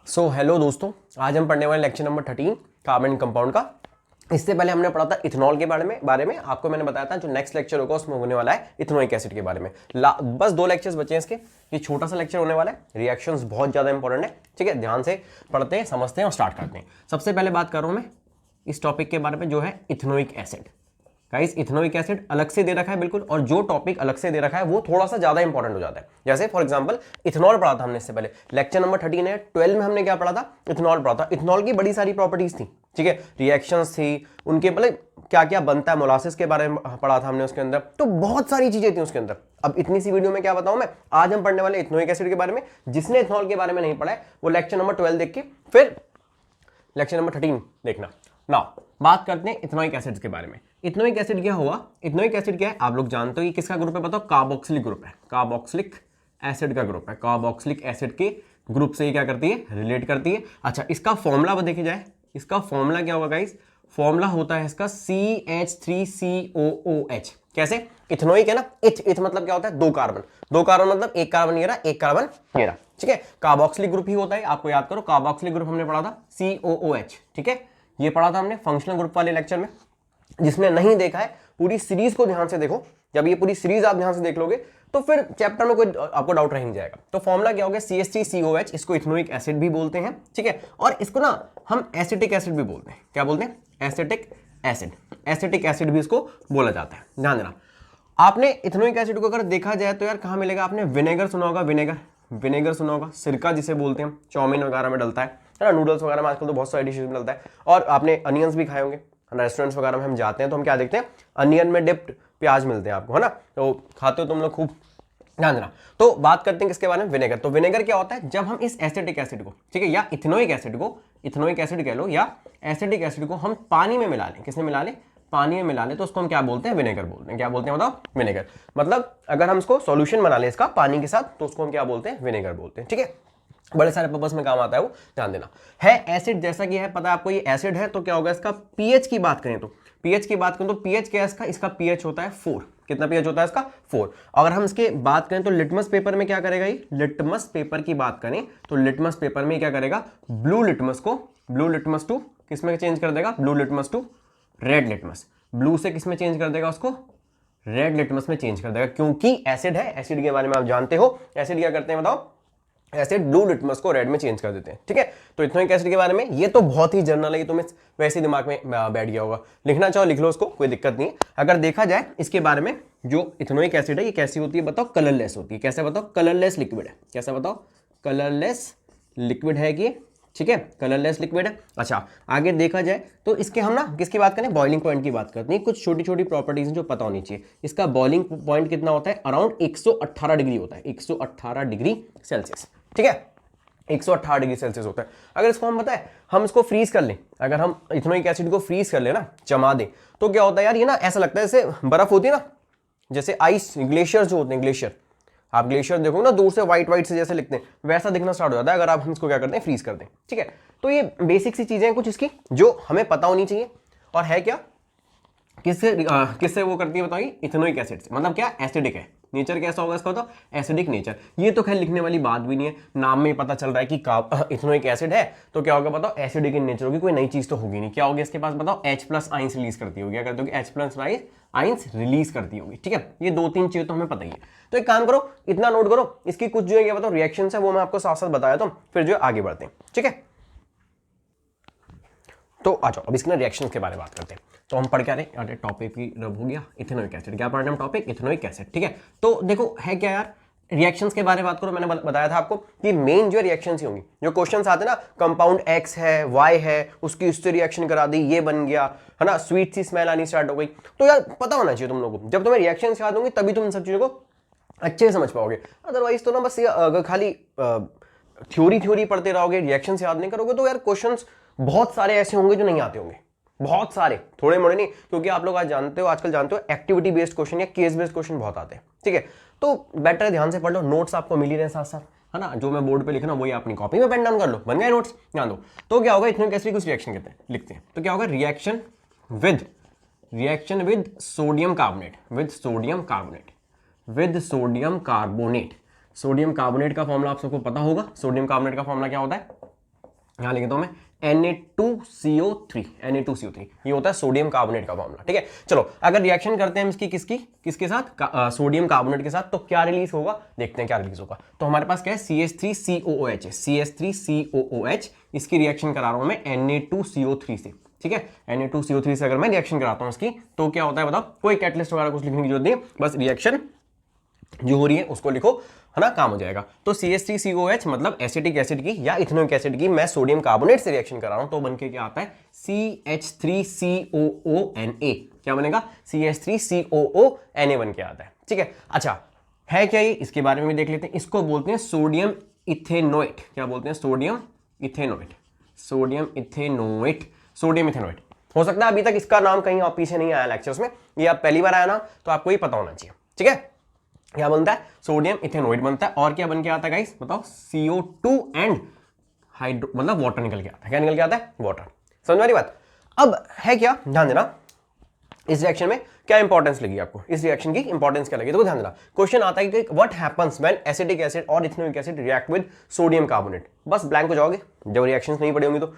So hello दोस्तों, आज हम पढ़ने वाले लेक्चर नंबर 13 कार्बन कंपाउंड का। इससे पहले हमने पढ़ा था इथेनॉल के बारे में आपको मैंने बताया था जो नेक्स्ट लेक्चर होगा उसमें होने वाला है इथेनोइक एसिड के बारे में। बस 2 लेक्चर्स बचे हैं इसके। ये छोटा सा लेक्चर होने वाला है। रिएक्शंस बहुत ज्यादा इंपॉर्टेंट है, ठीक है। ध्यान से पढ़ते हैं, समझते हैं और स्टार्ट करते हैं। सबसे पहले बात कर रहा हूं मैं इस टॉपिक के बारे में जो है ethanoic acid. Guys, ethanoic acid अलग से दे रखा है बिल्कुल, और जो टॉपिक अलग से दे रखा है वो थोड़ा सा ज्यादा इंपॉर्टेंट हो जाता है। जैसे फॉर एग्जांपल इथेनॉल पढ़ा था हमने इससे पहले, लेक्चर नंबर 13 है। 12 में हमने क्या पढ़ा था? इथेनॉल पढ़ा था। इथेनॉल की बड़ी सारी प्रॉपर्टीज थी, ठीक है, रिएक्शंस थी, उनके मतलब क्या क्या बनता है, मोलासिस के बारे में पढ़ा था हमने उसके अंदर। तो बहुत सारी चीजें थी उसके अंदर। अब इतनी सी वीडियो में क्या बताऊं मैं? आज हम पढ़ने वाले इथेनोइक एसिड के बारे में। जिसने इथेनॉल के बारे में नहीं पढ़ा है वो लेक्चर नंबर 12 देख के फिर लेक्चर नंबर 13 देखना। नाउ बात करते हैं इथेनोइक एसिड के बारे में। इथेनोइक एसिड क्या हुआ? इथेनोइक एसिड क्या है आप लोग जानते हो, ये किसका ग्रुप है बताओ? कार्बोक्सिलिक ग्रुप है। कार्बोक्सिलिक एसिड का ग्रुप है। कार्बोक्सिलिक एसिड के ग्रुप से ये क्या करती है? रिलेट करती है। अच्छा, इसका फॉर्मूला देखे जाए, इसका फॉर्मूला क्या होगा गाइस? फॉर्मूला होता है इसका CH3COOH। कैसे? इथेनोइक है ना, इथ मतलब क्या होता है? 2 कार्बन। 2 कार्बन मतलब एक कार्बन ये रहा, एक कार्बन ये रहा, ठीक है। कार्बोक्सिलिक ग्रुप ही होता है, आपको याद करो। कार्बोक्सिलिक ग्रुप हमने पढ़ा था COOH, ठीक है। ये पढ़ा था हमने फंक्शनल ग्रुप वाले लेक्चर में। जिसने नहीं देखा है पूरी सीरीज को ध्यान से देखो। जब ये पूरी सीरीज आप ध्यान से देख लोगे तो फिर चैप्टर में कोई आपको डाउट रह नहीं जाएगा। तो फॉर्मूला क्या हो गया? CH3COH। इसको इथेनोइक एसिड भी बोलते हैं, ठीक है। और इसको ना हम एसिटिक एसिड भी बोलते हैं। क्या बोलते हैं? Acetic acid. एसिटिक एसिड भी इसको बोला जाता है, ध्यान देना। आपने इथेनोइक एसिड को अगर देखा जाए तो यार कहां मिलेगा? आपने विनेगर सुना होगा, विनेगर सुना होगा, सिरका जिसे बोलते हैं, चाउमीन वगैरह में डलता है ना, नूडल्स वगैरह में आजकल तो बहुत सारी डिशेज में डलता है। और आपने अनियंस भी खाए होंगे, रेस्टोरेंट्स वगैरह में हम जाते हैं तो हम क्या देखते हैं? अनियन में डिप्ड प्याज मिलते हैं आपको, है ना। तो खाते हो तुम लोग खूब, ध्यान देना। तो बात करते हैं किसके बारे में? विनेगर। तो विनेगर क्या होता है? जब हम इस एसिटिक एसिड को, ठीक है, या इथेनोइक एसिड को, इथेनोइक एसिड कह लो या एसिटिक एसिड को हम पानी में मिला लें, किसमें मिला लें? पानी में मिला लें, तो उसको हम क्या बोलते हैं? विनेगर बोलते हैं। क्या बोलते हैं बताओ? विनेगर। मतलब अगर हम इसको सॉल्यूशन बना लें इसका पानी के साथ तो उसको हम क्या बोलते हैं? विनेगर बोलते हैं, ठीक है। बड़े सारे पर्पस में काम आता है वो, ध्यान देना। है एसिड, जैसा कि है पता है आपको ये एसिड है, तो क्या होगा इसका? पीएच की बात करें तो पीएच की बात करें तो पीएच क्या है इसका? इसका पीएच होता है 4। कितना पीएच होता है इसका? 4। अगर हम इसके बात करें तो लिटमस पेपर में क्या करेगा ये? लिटमस पेपर की बात करें तो लिटमस पेपर में क्या करेगा? ब्लू लिटमस को, ब्लू लिटमस टू किसमें चेंज कर देगा? Blue litmus to red litmus. Blue से किसमें चेंज कर देगा उसको? रेड लिटमस में चेंज कर देगा, क्योंकि एसिड है। एसिड के बारे में आप जानते हो, एसिड क्या करते हैं बताओ? एसिड ब्लू लिटमस को रेड में चेंज कर देते हैं, ठीक है। तो इथेनोइक एसिड के बारे में ये तो बहुत ही जनरल है, ये तुम्हें वैसे दिमाग में बैठ गया होगा। लिखना चाहो लिख लो उसको, कोई दिक्कत नहीं है। अगर देखा जाए इसके बारे में, जो इथेनोइक एसिड है ये कैसी होती है बताओ? कलरलेस होती है। कैसे बताओ? कलरलेस लिक्विड है। कैसा बताओ? कलरलेस लिक्विड है कि, ठीक है, कलरलेस लिक्विड है। अच्छा, आगे देखा जाए तो इसके हम ना किसकी बात करें? बॉइलिंग पॉइंट की बात करते हैं। कुछ छोटी छोटी प्रॉपर्टीज जो पता होनी चाहिए। इसका बॉइलिंग पॉइंट कितना होता है? अराउंड 118 डिग्री होता है, 118 डिग्री सेल्सियस, ठीक है। 118 डिग्री सेल्सियस होता है। अगर इसको हम बताए हम इसको फ्रीज कर लें, अगर हम इथेनोइक एसिड को फ्रीज कर ले ना, जमा दें, तो क्या होता है यार? ये ना ऐसा लगता है जैसे बर्फ होती है ना, जैसे आइस, ग्लेशियर जो होते हैं, ग्लेशियर, आप ग्लेशियर देखो ना दूर से व्हाइट व्हाइट से जैसे लिखते हैं, वैसा दिखना स्टार्ट हो जाता है अगर आप हम इसको क्या करते हैं? फ्रीज कर दें, ठीक है। तो ये बेसिक सी चीजें हैं कुछ इसकी जो हमें पता होनी चाहिए। और है क्या? किससे वो करती है बताइए? इथेनोइक एसिड से। मतलब क्या? एसिडिक है। नेचर कैसा होगा इसका बताओ? Acidic nature. ये तो खैर लिखने वाली बात भी नहीं है, नाम में पता चल रहा है कि इथेनोइक एसिड है, तो क्या होगा बताओ? एसिडिक इन नेचर होगी, कोई नई चीज तो होगी नहीं। क्या होगी इसके पास बताओ? H+ आइंस रिलीज करती होगी। क्या करती होगी? H+ आइंस रिलीज करती होगी, ठीक है। ये 2-3 चीजें तो हमें पता ही है। तो एक काम करो, इतना नोट करो, इसकी कुछ जो है क्या बताओ रिएक्शन है वो मैं आपको साथ साथ बताया, तो फिर जो आगे बढ़ते हैं, ठीक है। तो आ जाओ अब इसके रिएक्शंस के बारे में बात करते हैं। तो हम पढ़ क्या रहे? अरे टॉपिक ही रब हो गया, इथेनोइक एसिड। क्या पढ़ रहे हैं हम? टॉपिक इथेनोइक एसिड, ठीक है। तो देखो है क्या यार, रिएक्शंस के बारे में बात करो। मैंने बताया था आपको कि मेन जो रिएक्शंस ही होंगी, जो क्वेश्चंस आते हैं ना, कंपाउंड X है, Y है, उसकी उससे रिएक्शन करा दी, ये बन गया, है ना, स्वीट सी स्मेल आनी स्टार्ट हो गई। तो यार पता होना चाहिए तुम लोगों को, जब तुम्हें रिएक्शंस याद होंगी तभी तुम इन सब चीजों को अच्छे से समझ पाओगे। अदरवाइज तो ना बस अगर खाली थ्योरी पढ़ते रहोगे, रिएक्शंस याद नहीं करोगे, तो यार क्वेश्चंस बहुत सारे ऐसे होंगे जो नहीं आते होंगे, बहुत सारे, थोड़े मोड़े नहीं। क्योंकि आप लोग आज जानते हो, आजकल जानते हो, एक्टिविटी बेस्ड क्वेश्चन या केस बेस्ड क्वेश्चन बहुत आते हैं, ठीक है। तो बेटर है ध्यान से पढ़ लो, नोट्स आपको मिल ही रहे साथ साथ, है ना। जो मैं बोर्ड पे लिखना वही अपनी कॉपी में पेन डाउन कर लो, बन गए नोट्स, ध्यान दो। तो क्या होगा? इथेनोइक एसिड कुछ रिएक्शन कहते हैं, लिखते हैं। तो क्या होगा? Reaction with sodium carbonate, with sodium carbonate, with sodium carbonate. Sodium carbonate का फॉर्मूला आप सबको पता होगा। सोडियम कार्बोनेट का फॉर्मूला क्या होता है? यहां लिख देता हूं मैं Na2CO3, Na2CO3 ये होता है सोडियम कार्बोनेट का फॉर्मूला। ठीक है, चलो अगर रिएक्शन करते हैं हम इसकी किसके साथ, सोडियम कार्बोनेट के साथ, तो क्या रिलीज होगा, देखते हैं क्या रिलीज होगा। तो हमारे पास क्या है, CH3COOH है, CH3COOH, इसकी रिएक्शन करा रहा हूं मैं Na2CO3 से। ठीक है, Na2CO3 से अगर मैं रिएक्शन कराता हूं इसकी, तो क्या होता है बताओ, कोई कैटलिस्ट वगैरह कुछ लिखने की जरूरत नहीं, बस रिएक्शन जो हो रही है उसको लिखो, है ना, काम हो जाएगा। तो CH3COH मतलब एसिटिक एसिड की या इथेनोइक एसिड की मैं सोडियम कार्बोनेट से रिएक्शन करा रहा हूं, तो बनके क्या आता है, CH3COONA। क्या बनेगा, CH3COONA बन के आता है। ठीक है, अच्छा है क्या ये, इसके बारे में भी देख लेते हैं। इसको बोलते हैं सोडियम इथेनोएट। क्या बोलते हैं, sodium ethanoate, sodium ethanoate, sodium ethanoate. हो सकता है अभी तक इसका नाम कहीं और पीछे नहीं आया लेक्चर्स में, ये आप पहली बार आया ना, तो आपको ये पता होना चाहिए। ठीक है, क्या बनता है, सोडियम इथेनोएट बनता है। और क्या बन के आता है गाइस, बताओ, CO2 एंड हाइड्रो मतलब वाटर निकल के आता है। क्या निकल के आता है, वाटर। समझ वाली बात। अब है क्या, ध्यान देना, इस रिएक्शन में क्या इंपॉर्टेंस लगी आपको, इस रिएक्शन की इंपॉर्टेंस क्या लगी, तो ध्यान देना। क्वेश्चन आता है कि what happens when acetic acid और ethanoic acid react with sodium carbonate. बस ब्लैंक हो जाओगे जब रिएक्शंस नहीं पड़ी होंगी तो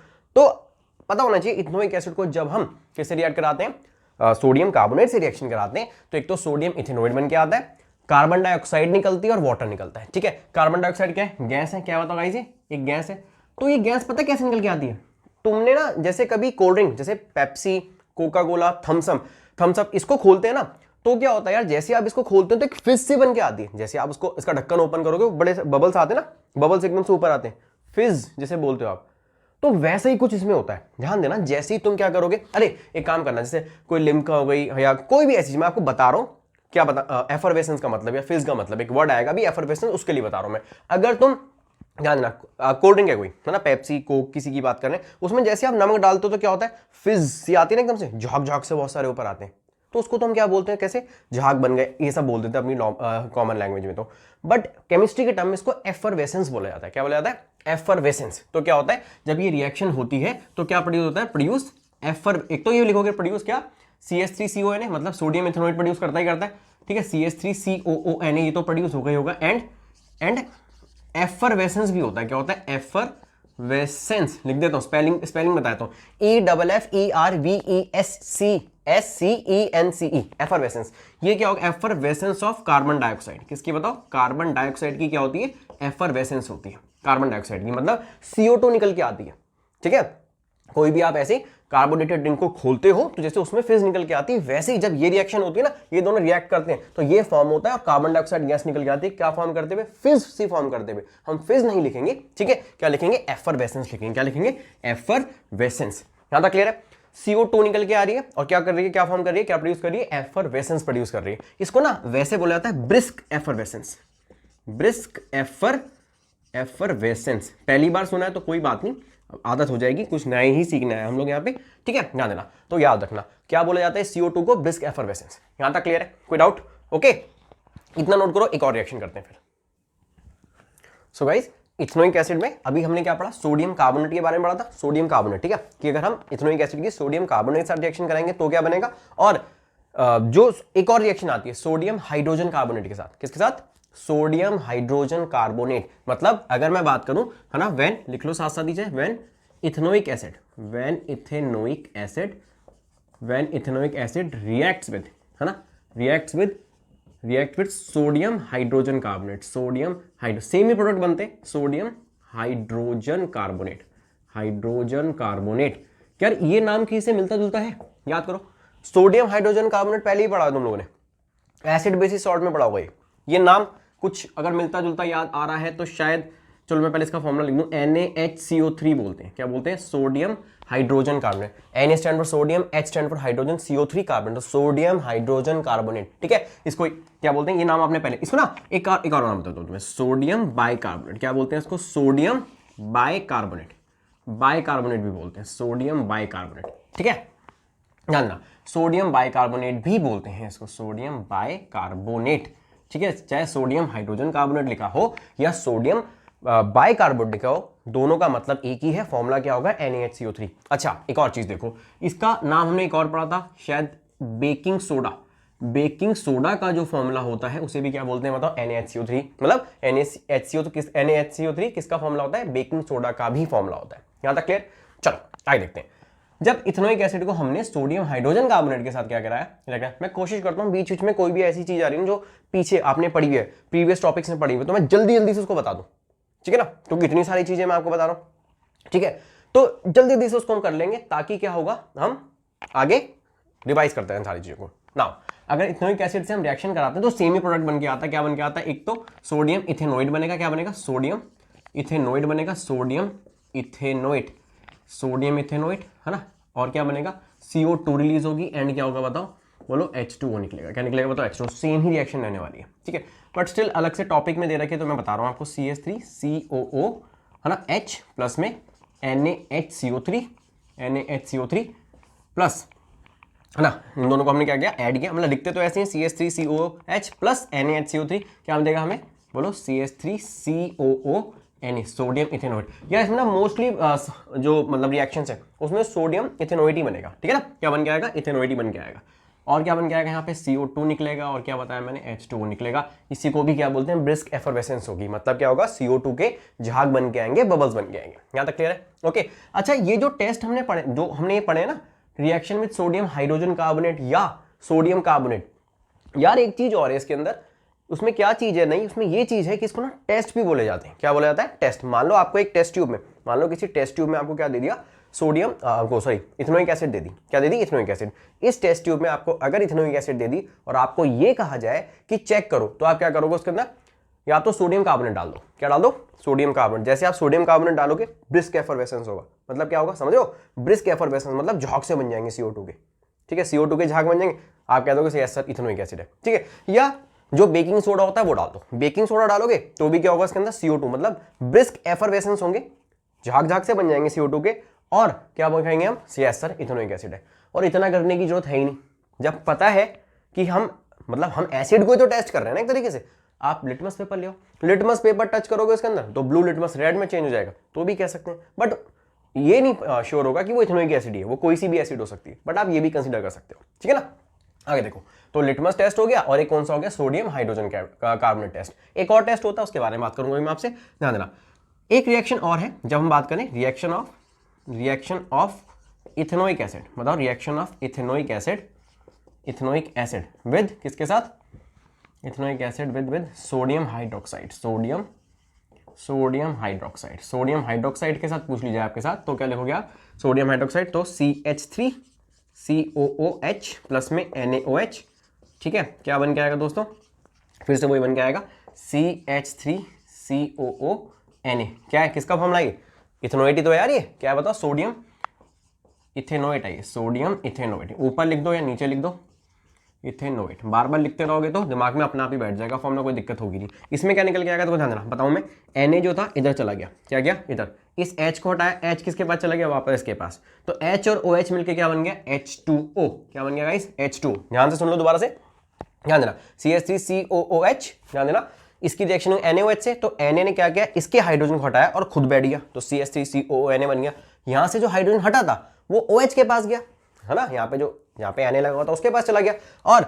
पता होना चाहिए इथेनोइक एसिड को जब हम किससे रिएक्ट कराते हैं, सोडियम कार्बोनेट से रिएक्शन कराते हैं, तो एक तो सोडियम इथेनोएट बन के आता है, कार्बन डाइऑक्साइड निकलती है और वाटर निकलता है। ठीक है, कार्बन डाइऑक्साइड क्या है, गैस है। क्या बताओ गाइस, एक गैस है। तो ये गैस पता कैसे निकल के आती है, तुमने ना जैसे कभी कोल्ड ड्रिंक, जैसे पेप्सी, कोका कोला, थम्सअप इसको खोलते हैं ना, तो क्या होता है यार, जैसे आप इसको खोलते हैं तो एक फिज से बन के आती है। जैसे आप इसको, इसका ढक्कन ओपन करोगे, बड़े बबल्स आते हैं ना, बबल्स एकदम से ऊपर आते हैं, फिज जैसे बोलते हो आप, तो वैसे ही कुछ इसमें होता है। ध्यान देना, जैसे ही तुम क्या करोगे, अरे एक काम करना, जैसे कोई लिम्का हो गई या कोई भी ऐसी चीज, मैं आपको बता रहा हूं क्या बता, एफरवेसेंस का मतलब या फिज का मतलब, एक वर्ड आएगा भी एफरवेसेंस, उसके लिए बता रहा हूं मैं। अगर तुम ध्यान देना, कोल्ड ड्रिंक है कोई, है ना, पेप्सी, कोक, किसी की बात कर रहे हैं, उसमें जैसे आप नमक डालते हो तो क्या होता है, फिज सी आती है ना एकदम से, झाग झाग से बहुत सारे ऊपर आते हैं, तो उसको तो हम क्या बोलते हैं, कैसे, झाग बन गए, ये सब बोल देते हैं अपनी कॉमन लैंग्वेज में। तो बट केमिस्ट्री के टर्म में इसको एफरवेसेंस बोला जाता है। क्या बोला जाता है, एफरवेसेंस। तो क्या होता है, जब ये रिएक्शन होती है तो क्या प्रोड्यूस होता है, प्रोड्यूस एफर, एक तो ये लिखोगे प्रोड्यूस क्या, CH3CONA मतलब सोडियम इथेनोएट प्रोड्यूस करता ही करता है। ठीक है, CH3COONA ये तो प्रोड्यूस हो गई होगा, एंड एफरवेसेंस भी होता है। क्या होता है, एफरवेसेंस, लिख देता हूं, स्पेलिंग बताता हूं, EFFERVESCENCE, एफरवेसेंस। ये क्या होगा, एफरवेसेंस ऑफ कार्बन डाइऑक्साइड। किसकी बताओ, कार्बन डाइऑक्साइड की क्या होती है, एफरवेसेंस होती है कार्बन डाइऑक्साइड की, मतलब CO2 निकल के आती है। ठीक है, कोई भी आप ऐसे कार्बोनेटेड ड्रिंक को खोलते हो तो जैसे उसमें फिज निकल के आती है, वैसे ही जब ये रिएक्शन होती है ना, ये दोनों रिएक्ट करते हैं तो ये फॉर्म होता है और कार्बन डाइऑक्साइड गैस निकल के आती है। क्या फॉर्म करते हुए, फिज सी फॉर्म करते हुए। हम फिज नहीं लिखेंगे, ठीक है, क्या लिखेंगे, एफरवेसेंस लिखेंगे। क्या लिखेंगे, एफरवेसेंस। यहां तक क्लियर है। CO2 निकल के आ रही है और क्या कर रही है, क्या फॉर्म कर रही है, क्या प्रोड्यूस कर रही है, एफरवेसेंस प्रोड्यूस कर रही है। इसको ना वैसे बोला जाता है ब्रिस्क एफरवेसेंस, ब्रिस्क एफरवेसेंस। पहली बार सुना है तो कोई बात नहीं, आदत हो जाएगी, कुछ नया ही सीखना है हम लोग यहाँ पे। ठीक है, ध्यान देना, तो याद रखना क्या बोला जाता है, CO2 को ब्रिस्क एफरवेसेंस। यहां तक क्लियर है, कोई डाउट, ओके, इतना नोट करो। एक और रिएक्शन करते हैं फिर। सो गाइस, इथेनोइक एसिड में अभी हमने क्या पढ़ा, सोडियम कार्बोनेट के बारे में पढ़ा था, सोडियम कार्बोनेट। ठीक है, कि अगर हम इथेनोइक एसिड की सोडियम कार्बोनेट के साथ रिएक्शन करेंगे तो क्या बनेगा। और जो एक और रिएक्शन आती है सोडियम हाइड्रोजन कार्बोनेट के साथ, किसके साथ, सोडियम हाइड्रोजन कार्बोनेट। मतलब अगर मैं बात करूं, है ना, व्हेन लिख लो साथ साथ दीजिए, when ethanoic acid, when ethanoic acid reacts with, है ना, react with sodium hydrogen carbonate, sodium hydro, same he product बनते हैं, sodium hydrogen carbonate, hydrogen carbonate. क्या ये नाम किससे मिलता जुलता है, याद करो, सोडियम हाइड्रोजन कार्बोनेट पहले ही पढ़ा तुम लोगों ने, एसिड बेसिस सॉल्ट में पढ़ा हुआ ये नाम कुछ अगर मिलता जुलता याद आ रहा है तो शायद, चलो मैं पहले इसका फॉर्मूला लिख दूं, NaHCO3 बोलते हैं। क्या बोलते हैं, sodium hydrogen carbonate. Na stand for sodium, H stand for hydrogen, CO3 carbon, तो सोडियम हाइड्रोजन कार्बोनेट। ठीक है, इसको क्या बोलते हैं, ये नाम आपने पहले, इसको ना एक और नाम बता दो तुम्हें, सोडियम बाइकार्बोनेट। क्या बोलते हैं इसको, सोडियम बाइकार्बोनेट, बाइकार्बोनेट भी बोलते हैं, सोडियम बाइकार्बोनेट। ठीक है, जानना, सोडियम बाइकार्बोनेट भी बोलते हैं इसको, सोडियम बाइकार्बोनेट। ठीक है, चाहे सोडियम हाइड्रोजन कार्बोनेट लिखा हो या सोडियम बाइकार्बोनेट लिखा हो, दोनों का मतलब एक ही है, फॉर्मूला क्या होगा, NaHCO3। अच्छा, एक और चीज देखो, इसका नाम हमने एक और पढ़ा था शायद, बेकिंग सोडा। बेकिंग सोडा का जो फॉर्मूला होता है उसे भी क्या बोलते हैं बताओ, NaHCO3। मतलब NaHCO3 किसका फॉर्मूला होता है, बेकिंग सोडा का भी फॉर्मूला होता है। यहां तक क्लियर? चलो आगे देखते हैं। जब इथेनोइक एसिड को हमने सोडियम हाइड्रोजन कार्बोनेट के साथ क्या कराया, मैं कोशिश करता हूं बीच बीच में कोई भी ऐसी चीज आ रही है जो पीछे आपने पढ़ी है, प्रीवियस टॉपिक्स में पढ़ी हुई, तो मैं जल्दी जल्दी से उसको बता दूं, ठीक है ना, क्योंकि इतनी सारी चीजें मैं आपको बता रहा हूं, ठीक है। तो जल्दी जल्दी से उसको हम कर लेंगे ताकि क्या होगा, हम आगे रिवाइज करते हैं सारी चीजों को। नाउ अगर इथेनोइक एसिड से हम रिएक्शन कराते हैं तो सेम ही प्रोडक्ट बन के आता है। क्या बन के आता है? एक तो सोडियम इथेनोइड बनेगा, क्या बनेगा? सोडियम इथेनोइड बनेगा, सोडियम इथेनोइड, सोडियम इथेनोइड, है ना। और क्या बनेगा? CO2 रिलीज होगी एंड क्या होगा बताओ, बोलो H2O निकलेगा। क्या निकलेगा बताओ? H2O। सेम ही रिएक्शन रहने वाली है, ठीक है, बट स्टिल अलग से टॉपिक में दे रखे तो मैं बता रहा हूं आपको, CH3COO, है ना, H प्लस में NaHCO3, NaHCO3 प्लस, है ना, इन दोनों को हमने क्या किया? ऐड किया। मतलब लिखते तो ऐसे हैं CH3COOH प्लस NaHCO3, क्या देगा हमें? बोलो CH3COO Na, सोडियम इथेनोइड। या इसमें ना मोस्टली जो मतलब रिएक्शंस है उसमें सोडियम इथेनोइड ही बनेगा, ठीक है ना। क्या बन के आएगा? इथेनोइड ही बन के आएगा। और क्या बन के आएगा यहाँ पे? CO2 निकलेगा, और क्या बताया मैंने? H2O निकलेगा। इसी को भी क्या बोलते हैं? ब्रिस्क एफरवेसेंस होगी। मतलब क्या होगा? CO2 के झाग बन के आएंगे, बबल्स बन के आएंगे। यहाँ तक क्लियर है? ओके। अच्छा, ये जो टेस्ट हमने पढ़े, जो हमने ये पढ़े ना, reaction with sodium hydrogen carbonate या सोडियम कार्बोनेट, यार एक चीज और है इसके अंदर, उसमें क्या चीज है? नहीं, उसमें ये चीज है कि इसको ना टेस्ट भी बोले जाते हैं। क्या बोला जाता है? टेस्ट। मान लो आपको एक टेस्ट ट्यूब में, मान लो किसी टेस्ट ट्यूब में आपको क्या दे दिया? सोडियम इथेनोइक एसिड दे दी। क्या दे दी? Ethanoic acid. इस टेस्ट ट्यूब में आपको अगर इथेनोइक एसिड दे दी और आपको ये कहा जाए कि चेक करो, तो आप क्या करोगे उसके अंदर? या तो सोडियम कार्बोनेट डाल दो। क्या डाल दो? Sodium carbonate. जैसे आप सोडियम कार्बोनेट डालोगे ब्रिस्क एफरवेसेंस होगा। मतलब क्या होगा समझो? ब्रिस्क एफरवेसेंस मतलब झाग से बन जाएंगे CO2 के, ठीक है, CO2 के झाग बन जाएंगे। आप कह दोगे यस सर इथेनोइक एसिड है, ठीक है। या जो बेकिंग सोडा होता है वो डाल दो। बेकिंग सोडा डालोगे तो भी क्या होगा इसके अंदर? CO2, मतलब ब्रिस्क एफरवेसेंस होंगे, झाग झाग से बन जाएंगे CO2 के, और क्या कहेंगे हम? यस सर इथेनोइक एसिड है। और इतना करने की जरूरत है ही नहीं, जब पता है कि हम मतलब हम एसिड को तो टेस्ट कर रहे हैं ना एक तरीके से। आप लिटमस पेपर ले आओ, लिटमस पेपर टच करोगे उसके अंदर तो ब्लू लिटमस रेड में चेंज हो जाएगा, तो भी कह सकते हैं। बट ये नहीं श्योर होगा कि वो इथेनोइक एसिड है, वो कोई सी भी एसिड हो सकती है, बट आप ये भी कंसीडर कर सकते हो, ठीक है ना। आगे देखो, तो लिटमस टेस्ट हो गया, और एक कौन सा हो गया? Sodium hydrogen carbonate test. एक और टेस्ट होता है, उसके बारे में बात करूंगा मैं आपसे, ध्यान देना। एक रिएक्शन और है, जब हम बात करें रिएक्शन ऑफ इथेनोइक एसिड, बताओ reaction of ethanoic acid with किसके साथ? Ethanoic acid with sodium hydroxide, sodium hydroxide के साथ पूछ लीजिए आपके साथ, तो क्या लिखोगे आप? सोडियम हाइड्रोक्साइड, तो CH3COOH प्लस में NaOH, ठीक है। क्या बन के आएगा दोस्तों? फिर से वही बन के आएगा CH3COONA। क्या है? किसका फॉर्मूला ये? इथेनोइट ही तो है यार ये। क्या है बताओ? सोडियम इथेनोइट है ये, सोडियम इथेनोइट। ऊपर लिख दो या नीचे लिख दो, इथेनोइट। बार बार लिखते रहोगे तो दिमाग में अपना आप ही बैठ जाएगा फॉर्मूला, कोई दिक्कत होगी नहीं। इसमें क्या निकल के आएगा तो ध्यान देना, बताऊं मैं। Na जो था इधर चला गया, क्या गया? इधर। इस H को हटाया, H किसके पास चला गया? वापस इसके पास। तो H और OH मिलके क्या बन गया? H2O। क्या बन गया गाइस? H2। ध्यान से सुन लो दोबारा से, ध्यान देना। CH3COOH, ध्यान देना। इसकी रिएक्शन हुई NaOH से, तो Na ने क्या किया? इसके हाइड्रोजन को हटाया और खुद बैठ गया, तो CH3COONA बन गया। यहां से जो हाइड्रोजन हटा था वो OH के पास गया, है ना। यहाँ पे Na लगा हुआ था उसके पास चला गया, और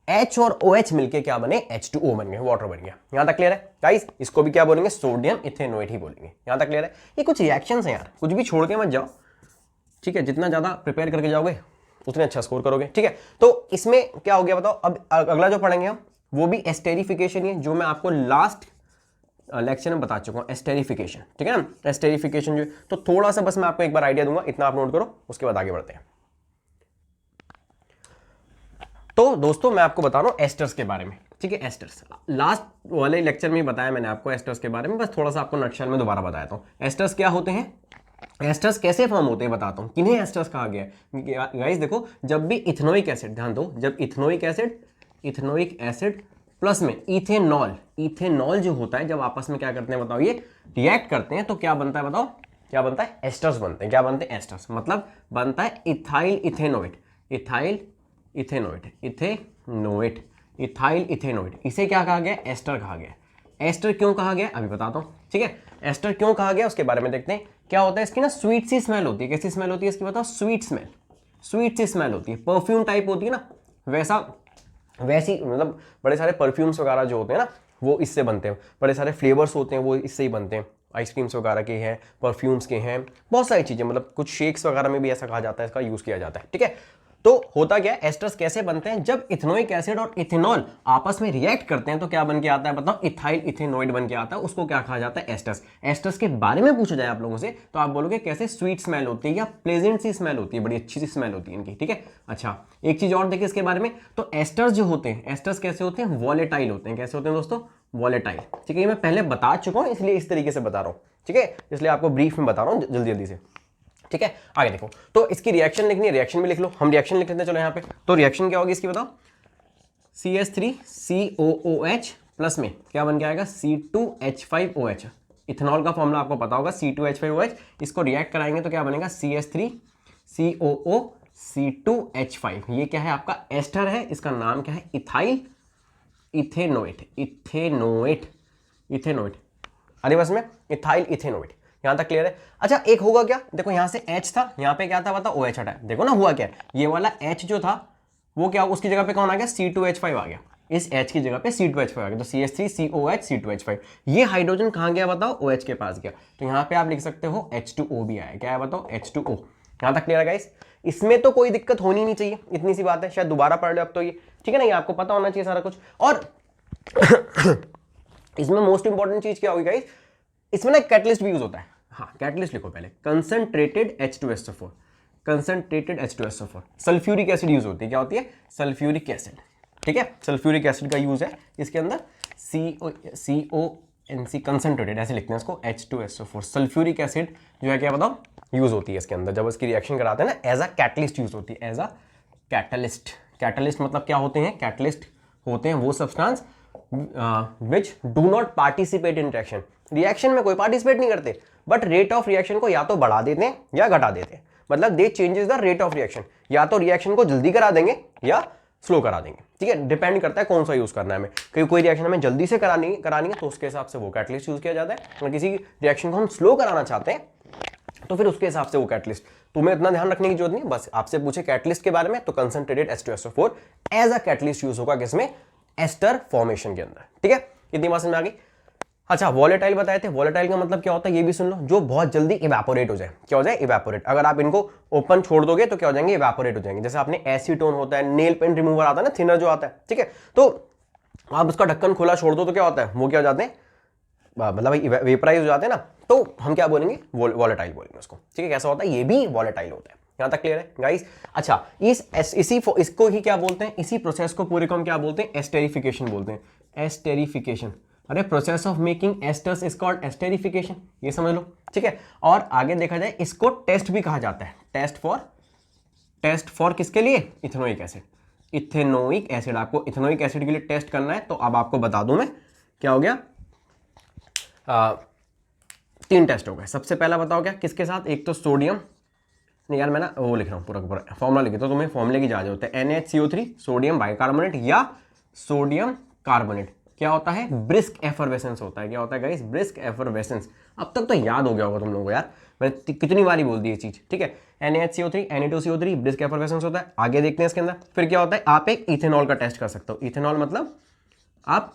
H और OH मिलके क्या बने? H2O बन गए, वाटर बन गया। यहां तक क्लियर है गाइस? इसको भी क्या बोलेंगे? सोडियम इथेनोइट ही बोलेंगे। यहां तक क्लियर है? ये कुछ रिएक्शंस हैं यार, कुछ भी छोड़ के मत जाओ, ठीक है। जितना ज्यादा प्रिपेयर करके जाओगे उतने अच्छा स्कोर करोगे, ठीक है। तो इसमें क्या हो गया बताओ? अब अगला जो पढ़ेंगे हम वो भी एस्टेरिफिकेशन है, जो मैं आपको लास्ट लेक्चर में बता चुका हूं, एस्टेरिफिकेशन, ठीक है ना। एस्टेरिफिकेशन जो, तो थोड़ा सा बस मैं आपको एक बार आइडिया दूंगा, इतना आप नोट करो, उसके बाद आगे बढ़ते हैं। तो दोस्तों मैं आपको बता रहा हूं एस्टर्स के बारे में, ठीक है। एस्टर्स लास्ट वाले लेक्चर में बताया मैंने आपको एस्टर्स के बारे में, बस थोड़ा सा आपको नक्शल में दोबारा बताया था। एस्टर्स क्या होते हैं, एस्टर्स कैसे फॉर्म होते हैं बताता हूं। किन्हें एस्टर्स कहा गया है गाइस? देखो, जब भी इथेनोइक एसिड, ध्यान दो, जब इथेनोइक एसिड प्लस में इथेनॉल जो होता है, जब आपस में क्या करते हैं बताओ? ये रिएक्ट करते हैं, तो क्या बनता है बताओ? क्या बनता है? एस्टर्स बनते हैं। क्या बनते हैं? एस्टर्स। मतलब बनता है इथाइल इथेनोइड। इसे क्या कहा गया? एस्टर कहा गया। एस्टर क्यों कहा गया अभी बताता हूं, ठीक है। एस्टर क्यों कहा गया उसके बारे में देखते हैं। क्या होता है इसकी ना, स्वीट सी स्मेल होती है। कैसी स्मेल होती है इसकी बताओ? स्वीट सी स्मेल होती है, परफ्यूम टाइप होती है ना, वैसी मतलब बड़े सारे परफ्यूम्स वगैरह जो होते हैं ना वो इससे बनते हैं, बड़े सारे फ्लेवर्स होते हैं वो इससे ही बनते हैं। आइसक्रीम्स वगैरह के हैं, परफ्यूम्स के हैं, बहुत सारी चीज़ें, मतलब कुछ शेक्स वगैरह में भी ऐसा कहा जाता है, इसका यूज़ किया जाता है। ठीक है, तो होता क्या है, एस्टर्स कैसे बनते हैं, जब इथेनोइक एसिड और इथेनॉल आपस में रिएक्ट करते हैं तो क्या बन के आता है बताओ, इथाइल इथेनॉइड बन के आता है, उसको क्या कहा जाता है, एस्टर्स। एस्टर्स के बारे में पूछा जाए आप लोगों से तो आप बोलोगे कैसे, स्वीट स्मेल होती है या प्लेजेंट सी स्मेल होती है, बड़ी अच्छी सी स्मेल होती है इनकी। ठीक है, अच्छा एक चीज और देखिए इसके बारे में, तो एस्टर्स जो होते हैं, एस्टर्स कैसे होते हैं, वॉलेटाइल होते हैं। कैसे होते हैं दोस्तों, वॉलेटाइल। ठीक है, ये मैं पहले बता चुका हूं इसलिए इस तरीके से बता रहा हूं। ठीक है, इसलिए आपको ब्रीफ में बता रहा हूं जल्दी जल्दी से। ठीक है, आगे देखो, तो इसकी रिएक्शन लिखनी है, रिएक्शन भी लिख लो, हम रिएक्शन लिख लेते हैं। चलो यहाँ पे तो रिएक्शन क्या होगी इसकी बताओ, CH3COOH प्लस में क्या बन के आएगा, C2H5OH। इथेनॉल का फॉर्मूला आपको पता होगा, C2H5OH। इसको रिएक्ट कराएंगे तो क्या बनेगा, CH3COO C2H5। ये क्या है आपका एस्टर है, इसका नाम क्या है, इथाइल इथेनोएट। इथेनोएट, इथेनोएट, अरे बस में इथाइल इथेनोएट। यहां तक क्लियर है। अच्छा एक होगा क्या, देखो यहां से H था, यहां पे क्या था बताओ, OH हटा है। देखो ना हुआ क्या, ये वाला H जो था वो क्या, उसकी जगह पे कौन आ गया, C2H5 आ गया। इस H की जगह पे C2H5 आ गया, तो CH3COH C2H5। ये हाइड्रोजन कहां गया बताओ, OH के पास गया, तो यहां पे आप लिख सकते हो H2O भी आया। क्या है बताओ, H2O। यहां तक क्लियर है गाइस, इसमें तो कोई दिक्कत होनी नहीं चाहिए, इतनी सी बात है, शायद दोबारा पढ़ लो अब तो ये। ठीक है ना, ये आपको पता होना चाहिए सारा कुछ। और इसमें मोस्ट इंपॉर्टेंट चीज क्या होगी गाइस, इसमें ना कैटलिस्ट भी यूज होता है। हाँ कैटलिस्ट लिखो पहले, concentrated H2SO4, concentrated H2SO4। Sulphuric acid use होती है, क्या होती है, सल्फ्यूरिक एसिड। ठीक है, सल्फ्यूरिक एसिड का यूज है इसके अंदर, CONC कंसंट्रेटेड ऐसे लिखते हैं इसको, H2SO4। सल्फ्यूरिक एसिड जो है क्या बताओ, यूज होती है इसके अंदर, जब इसकी रिएक्शन कराते हैं ना, एज अ कैटलिस्ट यूज होती है, एज अ कैटलिस्ट। कैटलिस्ट मतलब क्या होते हैं, कैटलिस्ट होते हैं वो substance which do not participate in reaction. Reaction में कोई पार्टिसिपेट नहीं करते, बट रेट ऑफ रिएक्शन को या तो बढ़ा देते हैं या घटा देते हैं। मतलब they changes the rate of reaction, या तो रिएक्शन को जल्दी करा देंगे या स्लो करा देंगे। ठीक है, डिपेंड करता है कौन सा यूज करना है हमें। क्योंकि कोई रिएक्शन हमें जल्दी से करानी है तो उसके हिसाब से वो कैटलिस्ट यूज किया जाता है, और किसी रिएक्शन को हम स्लो कराना चाहते हैं तो फिर उसके हिसाब से वो कैटलिस्ट। तुम्हें इतना ध्यान रखने की जरूरत नहीं, बस आपसे पूछे कैटलिस्ट के बारे में तो concentrated H2SO4 as a catalyst use होगा किसमें, एस्टर फॉर्मेशन के अंदर। ठीक है, इतनी बात समझ में आ गई। अच्छा वॉलेटाइल बताए थे, वॉलेटाइल का मतलब क्या होता है ये भी सुन लो, जो बहुत जल्दी इवेपोरेट हो जाए। क्या हो जाए, इवेपोरेट। अगर आप इनको ओपन छोड़ दोगे तो क्या हो जाएंगे, इवेपोरेट हो जाएंगे। जैसे आपने एसीटोन होता है, नेल पेंट रिमूवर आता है ना, थिनर जो आता है। ठीक है, तो आप उसका ढक्कन खुला छोड़ दो तो क्या होता है, वो क्या हो जाते हैं, मतलब वेपराइज हो जाते हैं ना, तो हम क्या बोलेंगे, वॉलेटाइल बोलेंगे उसको। ठीक है, कैसा होता है, ये भी वॉलेटाइल होता है। यहां तक क्लियर है गाइस। अच्छा इसको ही क्या बोलते हैं, इसी प्रोसेस को पूरे को हम क्या बोलते हैं, एस्टेरिफिकेशन बोलते हैं। एस्टेरिफिकेशन, अरे process of making asters is called esterification, ये समझ लो। ठीक है, और आगे देखा जाए इसको टेस्ट भी कहा जाता है, टेस्ट फॉर किसके लिए, इथेनोइक एसिड। इथेनोइक एसिड, आपको इथेनोइक एसिड के लिए टेस्ट करना है, तो अब आपको बता दूं मैं, क्या हो गया, 3 टेस्ट हो गए। सबसे पहला बताओ क्या, किसके साथ, एक तो सोडियम, नहीं यार मैं ना वो लिख रहा हूँ पूरा फॉर्मूला लिखे, तो तुम्हें फॉर्मूले की जांच होता है, NaHCO3 सोडियम बाइकार्बोनेट या सोडियम कार्बोनेट। क्या होता है, ब्रिस्क एफरवेसेंस होता है। क्या होता है गाइस, ब्रिस्क एफरवेसेंस। अब तक तो याद हो गया होगा तुम लोगों को यार, मैंने कितनी बारी बोल दी ये चीज। ठीक है, NaHCO3 Na2CO3 ब्रिस्क एफरवेसेंस होता है। आगे देखते हैं इसके अंदर फिर क्या होता है, आप एक इथेनॉल का टेस्ट कर सकते हो। इथेनॉल मतलब आप,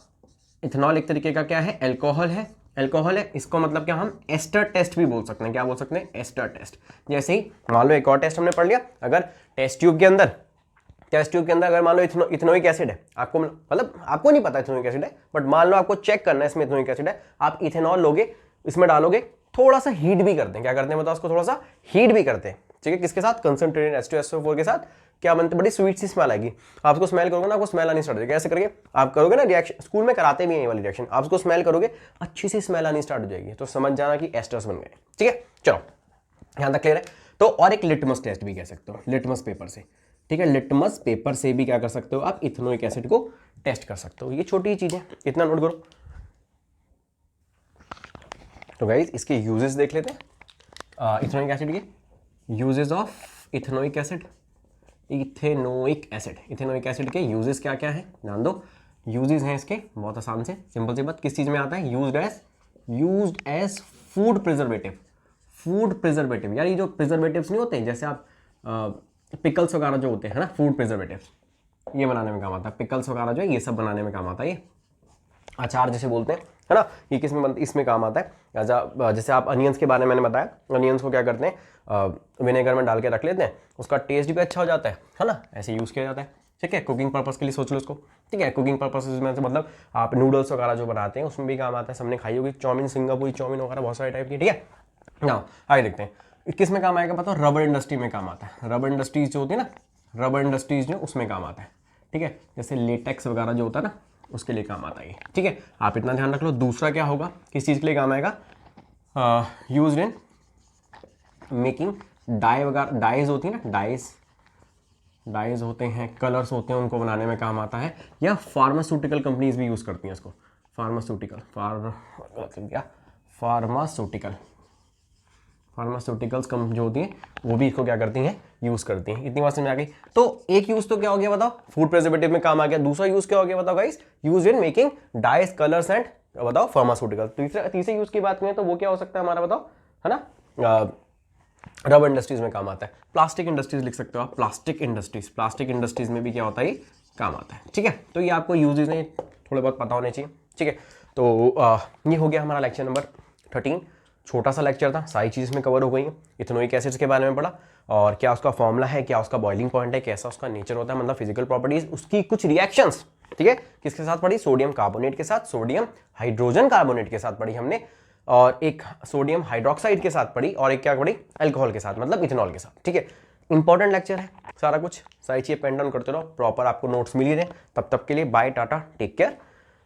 इथेनॉल एक तरीके का क्या है, एल्कोहल है, एल्कोहल है। इसको मतलब क्या, हम एस्टर टेस्ट भी बोल सकते हैं। क्या बोल सकते हैं, एस्टर टेस्ट। जैसे ही मान लो एक और टेस्ट हमने पढ़ लिया, अगर टेस्ट ट्यूब के अंदर अगर मान लो इथेनोइक एसिड है, आपको मतलब आपको नहीं पता इथेनोइक एसिड है, बट मान लो आपको चेक करना है इसमें इथेनोइक एसिड है, आप इथेनॉल लोगे, इसमें डालोगे, थोड़ा सा हीट भी करते हैं। क्या करते हैं बताओ, उसको थोड़ा सा हीट भी करते हैं। ठीक है, किसके साथ, कंसंट्रेटेड H2SO4 के साथ। क्या बनते, बड़ी स्वीट सी स्मेल आएगी। आप उसको स्मेल करोगे ना, आपको स्मेल आनी स्टार्ट हो जाएगी। ऐसे करके आप करोगे ना रिएक्शन, स्कूल में कराते भी हैं ये वाली रिएक्शन, आप उसको स्मेल करोगे, अच्छी सी स्मेल आनी स्टार्ट हो जाएगी, तो समझ जाना कि एस्टर्स बन गए। ठीक है, चलो यहां तक क्लियर है। तो और एक लिटमस टेस्ट भी कह सकते हो, लिटमस पेपर से। ठीक है, लिटमस पेपर से भी क्या कर सकते हो आप, इथेनोइक एसिड को टेस्ट कर सकते हो। ये छोटी चीज है, इतना नोट करो। तो गाइस इसके यूजेस देख लेते हैं, इथेनोइक एसिड के uses of ethanoic acid. Ethanoic acid के यूजेस क्या क्या है, ध्यान दो। यूजेस हैं इसके बहुत आसान से, सिंपल सी बात, किस चीज में आता है, यूज्ड एज फूड प्रिजर्वेटिव। यार ये जो प्रिजर्वेटिव्स नहीं होते, जैसे आप पिकल्स वगैरह जो होते हैं ना, फूड प्रिजर्वेटिव्स, ये बनाने में काम आता है। पिकल्स वगैरह जो है ये सब बनाने में काम आता है। ये अचार जैसे बोलते हैं, है ना। ये किस में इसमें काम आता है जैसे आप अनियंस के बारे में मैंने बताया, अनियंस को क्या करते हैं विनेगर में डाल के रख लेते हैं, उसका टेस्ट भी अच्छा हो जाता है ना, ऐसे यूज़ किया जाता है। ठीक है, कुकिंग पर्पस के लिए सोच लो उसको। ठीक है, कुकिंग पर्पस में से मतलब आप नूडल्स वगैरह जो बनाते हैं उसमें भी काम आता है, सबने खाई होगी चाउमीन, सिंगापुरी चाउमीन वगैरह बहुत सारे टाइप की। ठीक है ना, आगे देखते हैं किस में काम आएगा, बताओ। रबर इंडस्ट्री में काम आता है। रबर इंडस्ट्रीज जो होती है ना, रबर इंडस्ट्रीज जो उसमें काम आता है। ठीक है, जैसे लेटेक्स वगैरह जो होता है ना उसके लिए काम आता है। ठीक है, आप इतना ध्यान रख लो। दूसरा क्या होगा, किस चीज़ के लिए काम आएगा, यूज इन मेकिंग डाई वगैरह, डाइज होती है ना, डाइज होते हैं, कलर्स होते हैं, उनको बनाने में काम आता है। या फार्मास्यूटिकल कंपनीज भी यूज़ करती हैं इसको। फार्मास्यूटिकल्स कम जो होती हैं वो भी इसको क्या करती हैं, यूज़ करती हैं। इतनी बात समझ आ गई। तो एक यूज़ तो क्या हो गया बताओ, फूड प्रिजर्वेटिव में काम आ गया। दूसरा यूज़ क्या हो गया बताओ guys, use in making dyes, colours and बताओ फार्मास्यूटिकल। तीसरे यूज़ की बात करें तो वो क्या हो सकता है हमारा, बताओ, है ना, रबर इंडस्ट्रीज में काम आता है। प्लास्टिक इंडस्ट्रीज लिख सकते हो आप, प्लास्टिक इंडस्ट्रीज में भी क्या होता है, काम आता है। ठीक है, तो ये आपको यूजेस हैं थोड़े बहुत पता होने चाहिए। ठीक है, तो ये हो गया हमारा लेक्चर नंबर 13। छोटा सा लेक्चर था, सारी चीज़ में कवर हो गई है। इथेनोइक एसिड्स के बारे में पढ़ा, और क्या उसका फॉर्मूला है, क्या उसका बॉइलिंग पॉइंट है, कैसा उसका नेचर होता है, मतलब फिजिकल प्रॉपर्टीज, उसकी कुछ रिएक्शंस। ठीक है, किसके साथ पढ़ी, सोडियम कार्बोनेट के साथ, सोडियम हाइड्रोजन कार्बोनेट के साथ पढ़ी हमने, और एक सोडियम हाइड्रोक्साइड के साथ पढ़ी, और एक क्या पढ़ी, अल्कोहल के साथ, मतलब इथेनॉल के साथ। ठीक है, इंपॉर्टेंट लेक्चर है सारा कुछ, सारी चीज़ें पेन डाउन करते रहो, प्रॉपर आपको नोट्स मिल ही रहे। तब तक के लिए बाय, टाटा, टेक केयर।